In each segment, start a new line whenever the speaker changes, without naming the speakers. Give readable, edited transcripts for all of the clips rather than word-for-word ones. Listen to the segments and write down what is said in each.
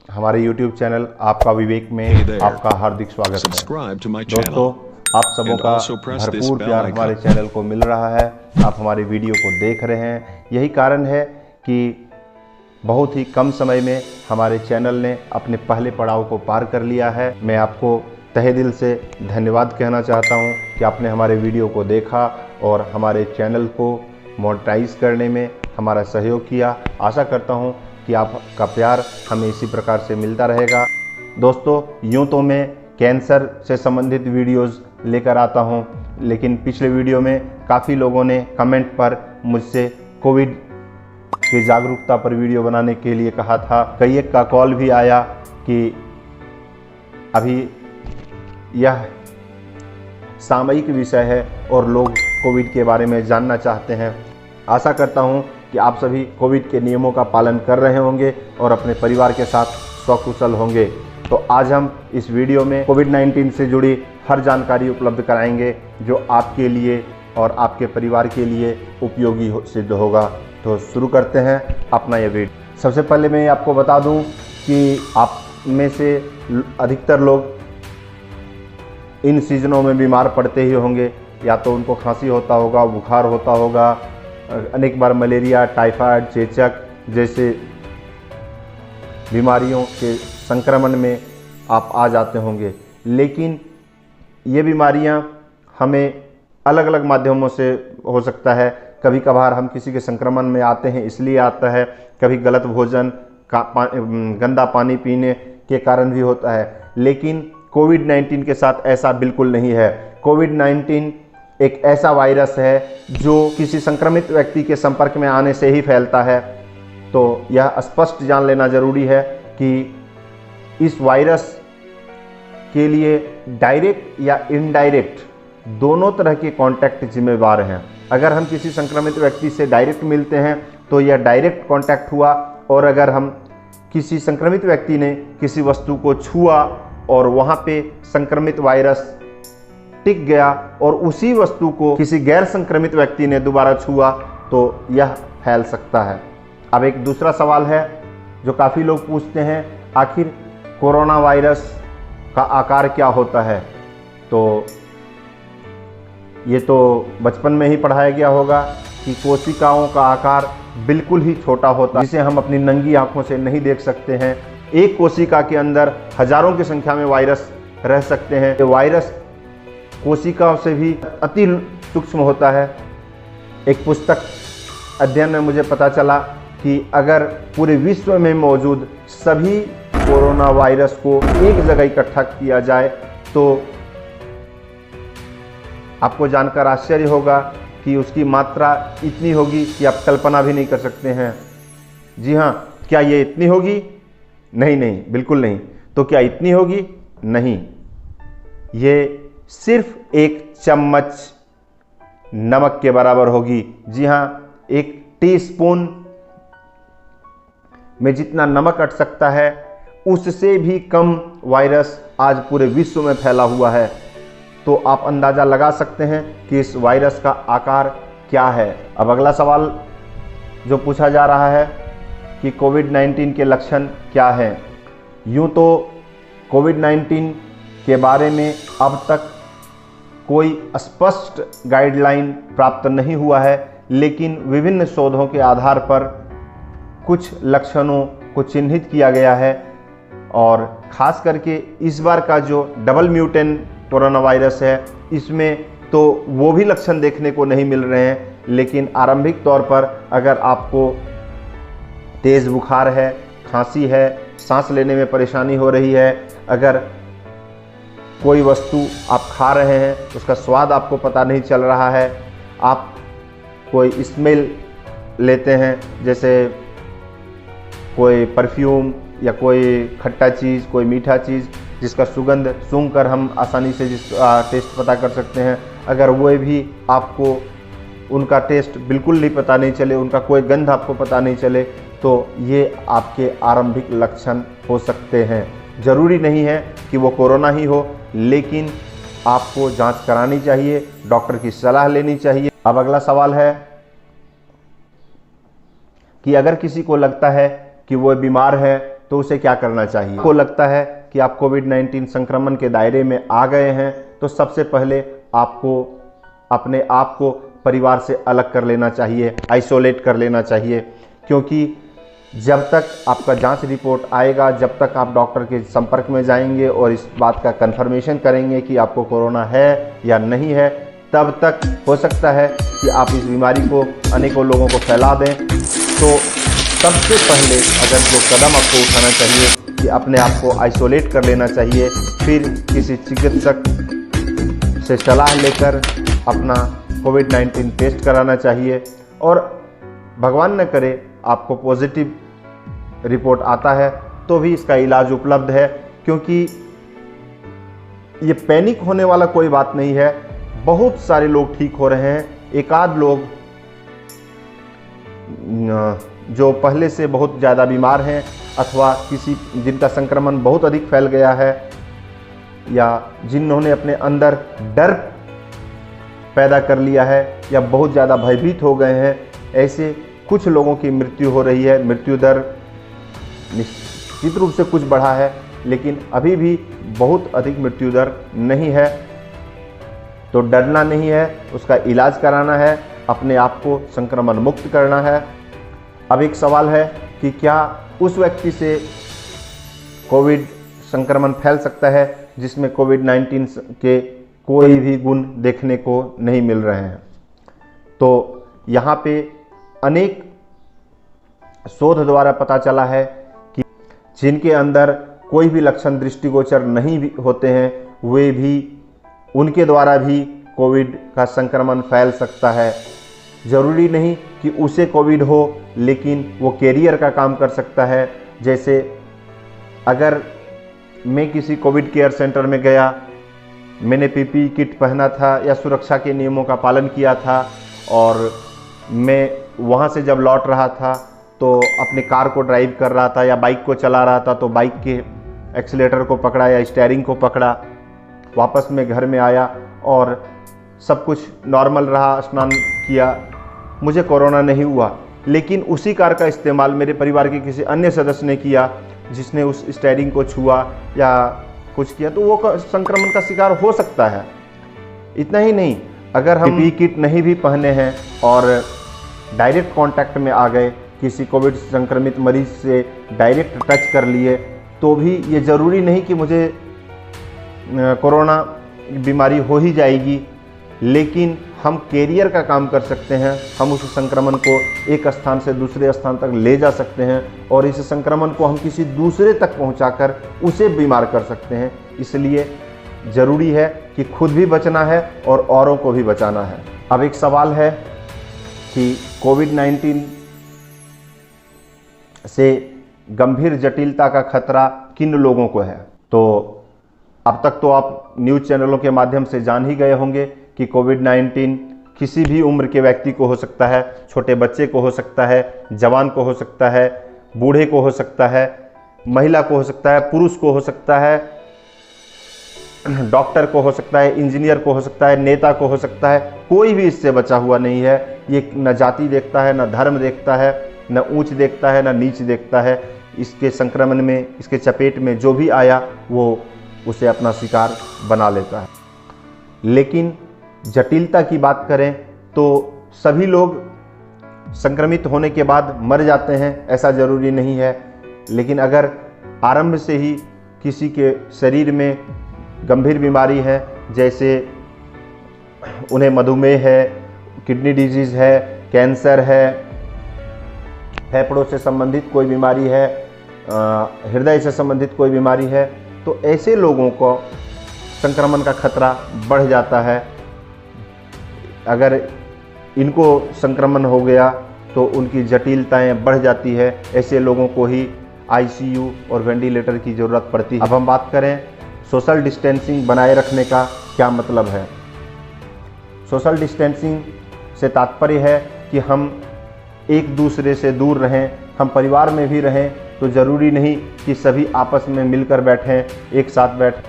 हमारे YouTube channel आपका विवेक में आपका हार्दिक स्वागत है। दोस्तों, आप सबों का भरपूर प्यार हमारे चैनल को मिल रहा है। आप हमारे वीडियो को देख रहे हैं। यही कारण है कि बहुत ही कम समय में हमारे चैनल ने अपने पहले पड़ाव को पार कर लिया है। मैं आपको तहे दिल से धन्यवाद कहना चाहता हूं कि आपने हमारे वीडियो को देखा और हमारे चैनल को मोनेटाइज करने में हमारा सहयोग किया। आशा करता हूं कि आपका प्यार हमें इसी प्रकार से मिलता रहेगा। दोस्तों, यूँ तो मैं कैंसर से संबंधित वीडियोस लेकर आता हूं, लेकिन पिछले वीडियो में काफ़ी लोगों ने कमेंट पर मुझसे कोविड की जागरूकता पर वीडियो बनाने के लिए कहा था। कई एक का कॉल भी आया कि अभी यह सामयिक विषय है और लोग कोविड के बारे में जानना चाहते हैं। आशा करता हूं कि आप सभी कोविड के नियमों का पालन कर रहे होंगे और अपने परिवार के साथ सकुशल होंगे। तो आज हम इस वीडियो में कोविड-19 से जुड़ी हर जानकारी उपलब्ध कराएंगे जो आपके लिए और आपके परिवार के लिए उपयोगी सिद्ध होगा। तो शुरू करते हैं अपना यह वीडियो। सबसे पहले मैं आपको बता दूं कि आप में से अधिकतर लोग इन सीजनों में बीमार पड़ते ही होंगे। या तो उनको खांसी होता होगा, बुखार होता होगा, अनेक बार मलेरिया, टाइफाइड, चेचक जैसे बीमारियों के संक्रमण में आप आ जाते होंगे। लेकिन ये बीमारियां हमें अलग अलग माध्यमों से हो सकता है। कभी कभार हम किसी के संक्रमण में आते हैं इसलिए आता है, कभी गलत भोजन गंदा पानी पीने के कारण भी होता है। लेकिन कोविड-19 के साथ ऐसा बिल्कुल नहीं है। कोविड-19 एक ऐसा वायरस है जो किसी संक्रमित व्यक्ति के संपर्क में आने से ही फैलता है। तो यह स्पष्ट जान लेना जरूरी है कि इस वायरस के लिए डायरेक्ट या इनडायरेक्ट दोनों तरह के कांटेक्ट जिम्मेवार हैं। अगर हम किसी संक्रमित व्यक्ति से डायरेक्ट मिलते हैं तो यह डायरेक्ट कांटेक्ट हुआ, और अगर हम किसी संक्रमित व्यक्ति ने किसी वस्तु को छुआ और वहाँ पे संक्रमित वायरस टिक गया और उसी वस्तु को किसी गैर संक्रमित व्यक्ति ने दोबारा छुआ तो यह फैल सकता है। अब एक दूसरा सवाल है जो काफ़ी लोग पूछते हैं, आखिर कोरोना वायरस का आकार क्या होता है? तो ये तो बचपन में ही पढ़ाया गया होगा कि कोशिकाओं का आकार बिल्कुल ही छोटा होता है, जिसे हम अपनी नंगी आंखों से नहीं देख सकते हैं। एक कोशिका के अंदर हजारों की संख्या में वायरस रह सकते हैं। ये वायरस कोशिकाओं से भी अति सूक्ष्म होता है। एक पुस्तक अध्ययन में मुझे पता चला कि अगर पूरे विश्व में मौजूद सभी कोरोना वायरस को एक जगह इकट्ठा किया जाए तो आपको जानकर आश्चर्य होगा कि उसकी मात्रा इतनी होगी कि आप कल्पना भी नहीं कर सकते हैं। जी हाँ, क्या ये इतनी होगी? नहीं, बिल्कुल नहीं। तो क्या इतनी होगी? नहीं। ये सिर्फ एक चम्मच नमक के बराबर होगी। जी हाँ, एक टीस्पून में जितना नमक अट सकता है उससे भी कम वायरस आज पूरे विश्व में फैला हुआ है। तो आप अंदाज़ा लगा सकते हैं कि इस वायरस का आकार क्या है। अब अगला सवाल जो पूछा जा रहा है कि कोविड-19 के लक्षण क्या हैं? यूँ तो कोविड-19 के बारे में अब तक कोई स्पष्ट गाइडलाइन प्राप्त नहीं हुआ है, लेकिन विभिन्न शोधों के आधार पर कुछ लक्षणों को चिन्हित किया गया है। और ख़ास करके इस बार का जो डबल म्यूटेंट कोरोना वायरस है, इसमें तो वो भी लक्षण देखने को नहीं मिल रहे हैं। लेकिन आरंभिक तौर पर अगर आपको तेज़ बुखार है, खांसी है, सांस लेने में परेशानी हो रही है, अगर कोई वस्तु आप खा रहे हैं उसका स्वाद आपको पता नहीं चल रहा है, आप कोई स्मेल लेते हैं जैसे कोई परफ्यूम या कोई खट्टा चीज़, कोई मीठा चीज़ जिसका सुगंध सूंघकर हम आसानी से टेस्ट पता कर सकते हैं, अगर वो भी आपको उनका टेस्ट बिल्कुल नहीं पता नहीं चले, उनका कोई गंध आपको पता नहीं चले, तो ये आपके आरंभिक लक्षण हो सकते हैं। ज़रूरी नहीं है कि वो कोरोना ही हो, लेकिन आपको जांच करानी चाहिए, डॉक्टर की सलाह लेनी चाहिए। अब अगला सवाल है कि अगर किसी को लगता है कि वो बीमार है तो उसे क्या करना चाहिए। आपको लगता है कि आप कोविड-19 संक्रमण के दायरे में आ गए हैं, तो सबसे पहले आपको अपने आप को परिवार से अलग कर लेना चाहिए, आइसोलेट कर लेना चाहिए, क्योंकि जब तक आपका जांच रिपोर्ट आएगा, जब तक आप डॉक्टर के संपर्क में जाएंगे और इस बात का कंफर्मेशन करेंगे कि आपको कोरोना है या नहीं है, तब तक हो सकता है कि आप इस बीमारी को अनेकों लोगों को फैला दें। तो सबसे पहले अगर जो कदम आपको उठाना चाहिए कि अपने आप को आइसोलेट कर लेना चाहिए, फिर किसी चिकित्सक से सलाह लेकर अपना कोविड-19 टेस्ट कराना चाहिए। और भगवान न करे आपको पॉजिटिव रिपोर्ट आता है तो भी इसका इलाज उपलब्ध है, क्योंकि ये पैनिक होने वाला कोई बात नहीं है। बहुत सारे लोग ठीक हो रहे हैं। एक आध लोग जो पहले से बहुत ज़्यादा बीमार हैं अथवा किसी जिनका संक्रमण बहुत अधिक फैल गया है या जिन्होंने अपने अंदर डर पैदा कर लिया है या बहुत ज़्यादा भयभीत हो गए हैं, ऐसे कुछ लोगों की मृत्यु हो रही है। मृत्यु दर निश्चित रूप से कुछ बढ़ा है, लेकिन अभी भी बहुत अधिक मृत्यु दर नहीं है। तो डरना नहीं है, उसका इलाज कराना है, अपने आप को संक्रमण मुक्त करना है। अब एक सवाल है कि क्या उस व्यक्ति से कोविड संक्रमण फैल सकता है जिसमें कोविड-19 के कोई भी गुण देखने को नहीं मिल रहे हैं। तो यहाँ पे अनेक शोध द्वारा पता चला है कि जिनके अंदर कोई भी लक्षण दृष्टिगोचर नहीं भी होते हैं, वे भी उनके द्वारा भी कोविड का संक्रमण फैल सकता है। ज़रूरी नहीं कि उसे कोविड हो, लेकिन वो कैरियर का काम कर सकता है। जैसे अगर मैं किसी कोविड केयर सेंटर में गया, मैंने पीपीई किट पहना था या सुरक्षा के नियमों का पालन किया था, और मैं वहाँ से जब लौट रहा था तो अपने कार को ड्राइव कर रहा था या बाइक को चला रहा था, तो बाइक के एक्सीलेटर को पकड़ा या स्टीयरिंग को पकड़ा, वापस में घर में आया और सब कुछ नॉर्मल रहा, स्नान किया, मुझे कोरोना नहीं हुआ। लेकिन उसी कार का इस्तेमाल मेरे परिवार के किसी अन्य सदस्य ने किया, जिसने उस स्टीयरिंग को छुआ या कुछ किया, तो वो संक्रमण का शिकार हो सकता है। इतना ही नहीं, अगर हम पीपीई किट नहीं भी पहने हैं और डायरेक्ट कांटेक्ट में आ गए, किसी कोविड संक्रमित मरीज से डायरेक्ट टच कर लिए, तो भी ये ज़रूरी नहीं कि मुझे कोरोना बीमारी हो ही जाएगी, लेकिन हम कैरियर का काम कर सकते हैं। हम उस संक्रमण को एक स्थान से दूसरे स्थान तक ले जा सकते हैं और इस संक्रमण को हम किसी दूसरे तक पहुंचाकर उसे बीमार कर सकते हैं। इसलिए ज़रूरी है कि खुद भी बचना है और औरों को भी बचाना है। अब एक सवाल है कि कोविड-19 से गंभीर जटिलता का खतरा किन लोगों को है। तो अब तक तो आप न्यूज़ चैनलों के माध्यम से जान ही गए होंगे कि कोविड-19 किसी भी उम्र के व्यक्ति को हो सकता है, छोटे बच्चे को हो सकता है, जवान को हो सकता है, बूढ़े को हो सकता है, महिला को हो सकता है, पुरुष को हो सकता है, डॉक्टर को हो सकता है, इंजीनियर को हो सकता है, नेता को हो सकता है। कोई भी इससे बचा हुआ नहीं है। ये न जाति देखता है, न धर्म देखता है, न ऊंच देखता है, न नीच देखता है। इसके संक्रमण में, इसके चपेट में जो भी आया वो उसे अपना शिकार बना लेता है। लेकिन जटिलता की बात करें तो सभी लोग संक्रमित होने के बाद मर जाते हैं, ऐसा ज़रूरी नहीं है। लेकिन अगर आरंभ से ही किसी के शरीर में गंभीर बीमारी है, जैसे उन्हें मधुमेह है, किडनी डिजीज़ है, कैंसर है, फेफड़ों से संबंधित कोई बीमारी है, हृदय से संबंधित कोई बीमारी है, तो ऐसे लोगों को संक्रमण का खतरा बढ़ जाता है। अगर इनको संक्रमण हो गया तो उनकी जटिलताएं बढ़ जाती है। ऐसे लोगों को ही आईसीयू और वेंटिलेटर की ज़रूरत पड़ती है। अब हम बात करें सोशल डिस्टेंसिंग बनाए रखने का क्या मतलब है। सोशल डिस्टेंसिंग से तात्पर्य है कि हम एक दूसरे से दूर रहें। हम परिवार में भी रहें तो ज़रूरी नहीं कि सभी आपस में मिलकर बैठें, एक साथ बैठें।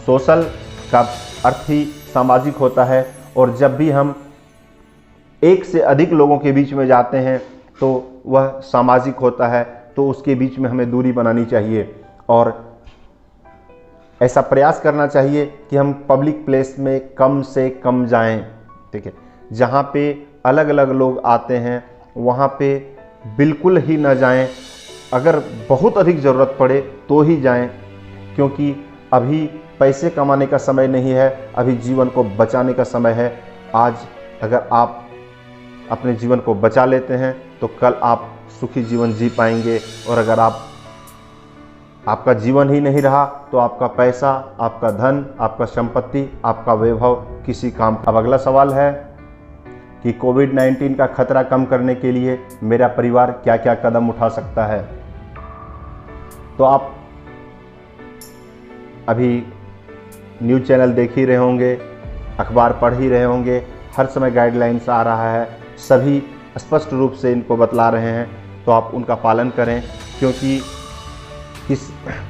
सोशल का अर्थ ही सामाजिक होता है, और जब भी हम एक से अधिक लोगों के बीच में जाते हैं तो वह सामाजिक होता है। तो उसके बीच में हमें दूरी बनानी चाहिए और ऐसा प्रयास करना चाहिए कि हम पब्लिक प्लेस में कम से कम जाएं। ठीक है, जहाँ पे अलग अलग लोग आते हैं वहाँ पे बिल्कुल ही ना जाएं। अगर बहुत अधिक ज़रूरत पड़े तो ही जाएं, क्योंकि अभी पैसे कमाने का समय नहीं है, अभी जीवन को बचाने का समय है। आज अगर आप अपने जीवन को बचा लेते हैं तो कल आप सुखी जीवन जी पाएंगे, और अगर आपका जीवन ही नहीं रहा तो आपका पैसा, आपका धन, आपका संपत्ति, आपका वैभव किसी काम का। अब अगला सवाल है कि कोविड-19 का खतरा कम करने के लिए मेरा परिवार क्या क्या कदम उठा सकता है। तो आप अभी न्यूज़ चैनल देख ही रहे होंगे, अखबार पढ़ ही रहे होंगे, हर समय गाइडलाइंस आ रहा है, सभी स्पष्ट रूप से इनको बतला रहे हैं, तो आप उनका पालन करें, क्योंकि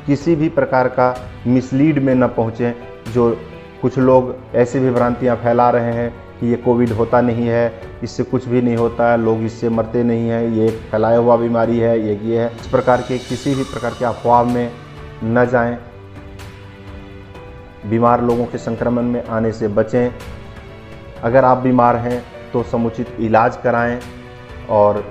किसी भी प्रकार का मिसलीड में न पहुँचें। जो कुछ लोग ऐसी भी भ्रांतियाँ फैला रहे हैं कि ये कोविड होता नहीं है, इससे कुछ भी नहीं होता है, लोग इससे मरते नहीं हैं, ये एक फैलाया हुआ बीमारी है, ये है, इस प्रकार के किसी भी प्रकार के अफवाह में न जाएं। बीमार लोगों के संक्रमण में आने से बचें। अगर आप बीमार हैं तो समुचित इलाज कराएं और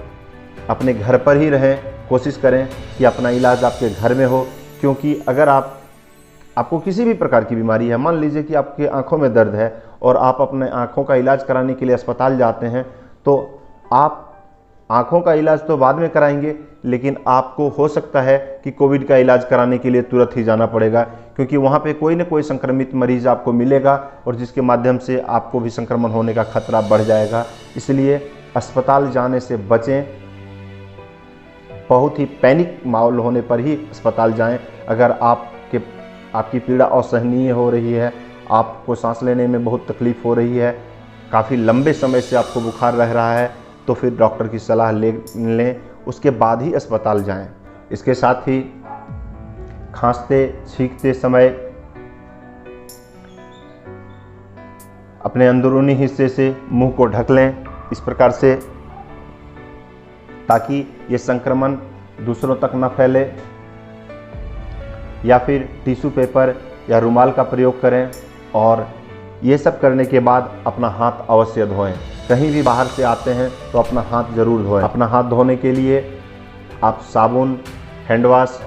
अपने घर पर ही रहें। कोशिश करें कि अपना इलाज आपके घर में हो, क्योंकि अगर आपको किसी भी प्रकार की बीमारी है, मान लीजिए कि आपके आंखों में दर्द है और आप अपने आंखों का इलाज कराने के लिए अस्पताल जाते हैं, तो आप आंखों का इलाज तो बाद में कराएंगे, लेकिन आपको हो सकता है कि कोविड का इलाज कराने के लिए तुरंत ही जाना पड़ेगा, क्योंकि वहाँ पे कोई न कोई संक्रमित मरीज आपको मिलेगा और जिसके माध्यम से आपको भी संक्रमण होने का खतरा बढ़ जाएगा। इसलिए अस्पताल जाने से बचें। बहुत ही पैनिक माहौल होने पर ही अस्पताल जाएं। अगर आपकी पीड़ा असहनीय हो रही है, आपको सांस लेने में बहुत तकलीफ हो रही है, काफ़ी लंबे समय से आपको बुखार रह रहा है, तो फिर डॉक्टर की सलाह लें, उसके बाद ही अस्पताल जाएं। इसके साथ ही खांसते छींकते समय अपने अंदरूनी हिस्से से मुंह को ढक लें, इस प्रकार से, ताकि ये संक्रमण दूसरों तक न फैले। या फिर टिश्यू पेपर या रुमाल का प्रयोग करें, और ये सब करने के बाद अपना हाथ अवश्य धोएं। कहीं भी बाहर से आते हैं तो अपना हाथ जरूर धोएं। अपना हाथ धोने के लिए आप साबुन, हैंड वॉश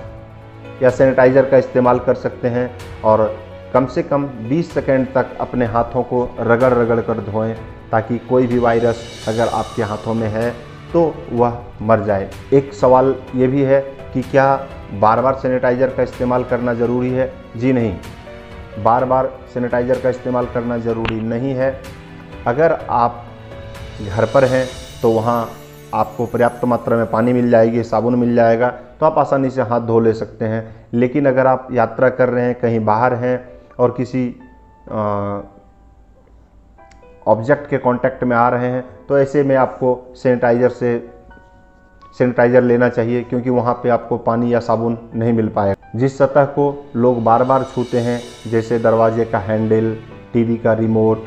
या सैनिटाइज़र का इस्तेमाल कर सकते हैं, और कम से कम 20 सेकंड तक अपने हाथों को रगड़ रगड़ कर धोएं, ताकि कोई भी वायरस अगर आपके हाथों में है तो वह मर जाए। एक सवाल ये भी है कि क्या बार बार सैनिटाइज़र का इस्तेमाल करना ज़रूरी है? जी नहीं, बार बार सैनिटाइज़र का इस्तेमाल करना ज़रूरी नहीं है। अगर आप घर पर हैं तो वहाँ आपको पर्याप्त मात्रा में पानी मिल जाएगी, साबुन मिल जाएगा, तो आप आसानी से हाथ धो ले सकते हैं। लेकिन अगर आप यात्रा कर रहे हैं, कहीं बाहर हैं और किसी ऑब्जेक्ट के कांटेक्ट में आ रहे हैं, तो ऐसे में आपको सैनिटाइज़र लेना चाहिए, क्योंकि वहाँ पे आपको पानी या साबुन नहीं मिल पाएगा। जिस सतह को लोग बार बार छूते हैं, जैसे दरवाजे का हैंडल, टीवी का रिमोट,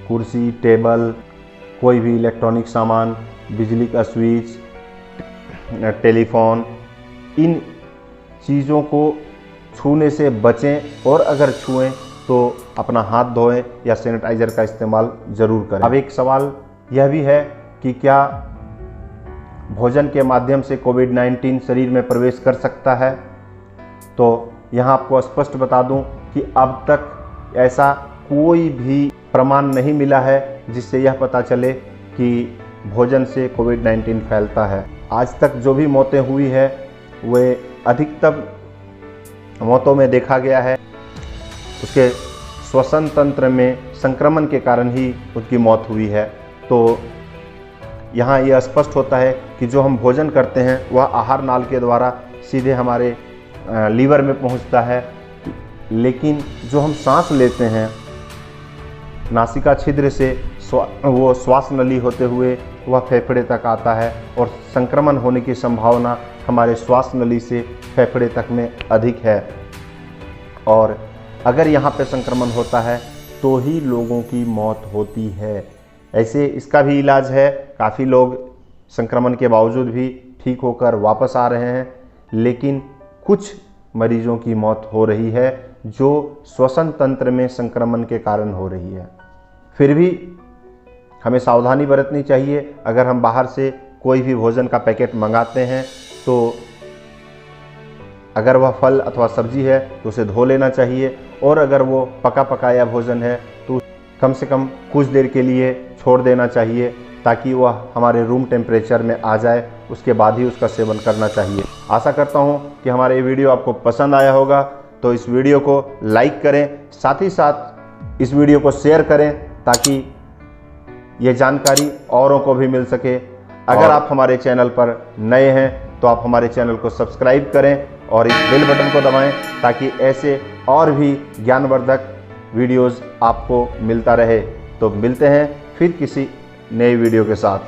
कुर्सी, टेबल, कोई भी इलेक्ट्रॉनिक सामान, बिजली का स्विच, टेलीफोन, इन चीज़ों को छूने से बचें, और अगर छुएं तो अपना हाथ धोएं या सैनिटाइज़र का इस्तेमाल ज़रूर करें। अब एक सवाल यह भी है कि क्या भोजन के माध्यम से कोविड-19 शरीर में प्रवेश कर सकता है? तो यहाँ आपको स्पष्ट बता दूं कि अब तक ऐसा कोई भी प्रमाण नहीं मिला है जिससे यह पता चले कि भोजन से कोविड-19 फैलता है। आज तक जो भी मौतें हुई है वे अधिकतम मौतों में देखा गया है उसके श्वसन तंत्र में संक्रमण के कारण ही उसकी मौत हुई है। तो यहाँ यह स्पष्ट होता है कि जो हम भोजन करते हैं वह आहार नाल के द्वारा सीधे हमारे लीवर में पहुँचता है, लेकिन जो हम सांस लेते हैं नासिका छिद्र से, वो श्वास नली होते हुए वह फेफड़े तक आता है, और संक्रमण होने की संभावना हमारे श्वास नली से फेफड़े तक में अधिक है। और अगर यहाँ पे संक्रमण होता है तो ही लोगों की मौत होती है। ऐसे इसका भी इलाज है, काफ़ी लोग संक्रमण के बावजूद भी ठीक होकर वापस आ रहे हैं, लेकिन कुछ मरीजों की मौत हो रही है जो श्वसन तंत्र में संक्रमण के कारण हो रही है। फिर भी हमें सावधानी बरतनी चाहिए। अगर हम बाहर से कोई भी भोजन का पैकेट मंगाते हैं तो अगर वह फल अथवा सब्जी है तो उसे धो लेना चाहिए, और अगर वो पका पकाया भोजन है तो कम से कम कुछ देर के लिए छोड़ देना चाहिए ताकि वह हमारे रूम टेम्परेचर में आ जाए, उसके बाद ही उसका सेवन करना चाहिए। आशा करता हूँ कि हमारा ये वीडियो आपको पसंद आया होगा, तो इस वीडियो को लाइक करें, साथ ही साथ इस वीडियो को शेयर करें ताकि ये जानकारी औरों को भी मिल सके। अगर आप हमारे चैनल पर नए हैं तो आप हमारे चैनल को सब्सक्राइब करें और इस बेल बटन को दबाएं ताकि ऐसे और भी ज्ञानवर्धक वीडियोस आपको मिलता रहे। तो मिलते हैं फिर किसी नए वीडियो के साथ।